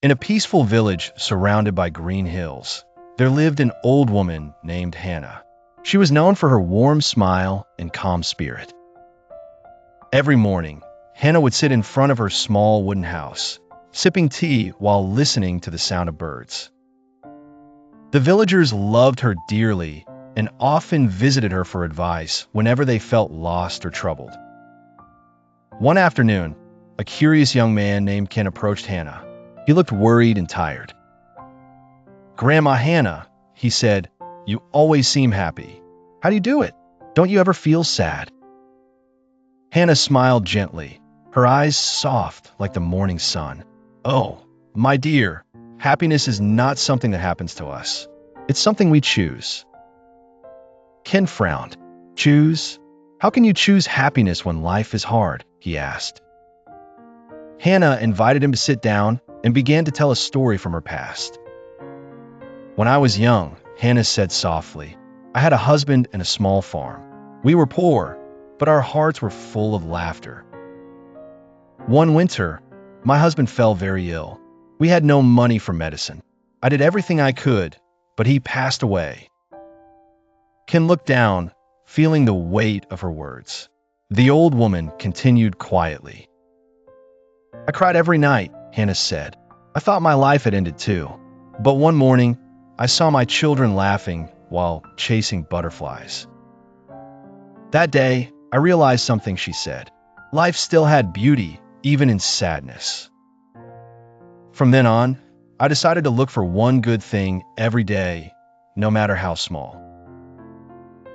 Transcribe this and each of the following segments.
In a peaceful village surrounded by green hills, there lived an old woman named Hana. She was known for her warm smile and calm spirit. Every morning, Hana would sit in front of her small wooden house, sipping tea while listening to the sound of birds. The villagers loved her dearly and often visited her for advice whenever they felt lost or troubled. One afternoon, a curious young man named Ken approached Hana. He looked worried and tired. "Grandma Hana," he said, "you always seem happy. How do you do it? Don't you ever feel sad?" Hana smiled gently, her eyes soft like the morning sun. "Oh, my dear, happiness is not something that happens to us. It's something we choose." Ken frowned. "Choose? How can you choose happiness when life is hard?" he asked. Hana invited him to sit down and began to tell a story from her past. "When I was young," Hana said softly, "I had a husband and a small farm. We were poor, but our hearts were full of laughter. One winter, my husband fell very ill. We had no money for medicine. I did everything I could, but he passed away." Ken looked down, feeling the weight of her words. The old woman continued quietly. "I cried every night," Hana said. "I thought my life had ended too. But one morning, I saw my children laughing while chasing butterflies. That day, I realized something," she said. "Life still had beauty, even in sadness." From then on, I decided to look for one good thing every day, no matter how small.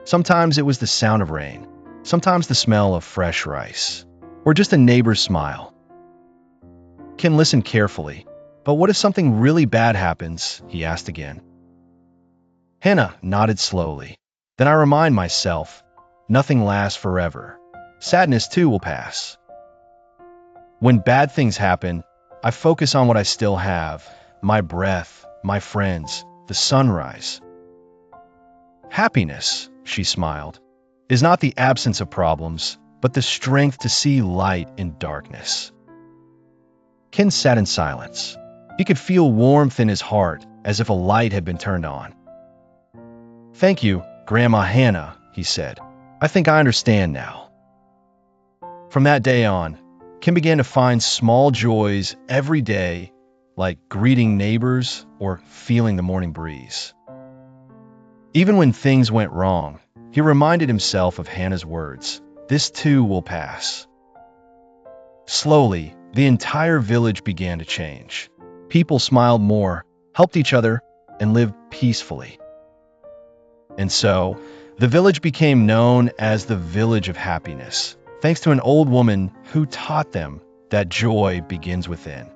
Sometimes it was the sound of rain, sometimes the smell of fresh rice, or just a neighbor's smile. Ken listened carefully. "But what if something really bad happens?" he asked again. Hana nodded slowly. "Then I remind myself, nothing lasts forever. Sadness too will pass. When bad things happen, I focus on what I still have, my breath, my friends, the sunrise. Happiness," she smiled, "is not the absence of problems, but the strength to see light in darkness." Ken sat in silence. He could feel warmth in his heart, as if a light had been turned on. "Thank you, Grandma Hana," he said. "I think I understand now." From that day on, Ken began to find small joys every day, like greeting neighbors or feeling the morning breeze. Even when things went wrong, he reminded himself of Hana's words, "This too will pass." Slowly, the entire village began to change. People smiled more, helped each other, and lived peacefully. And so, the village became known as the Village of Happiness, thanks to an old woman who taught them that joy begins within.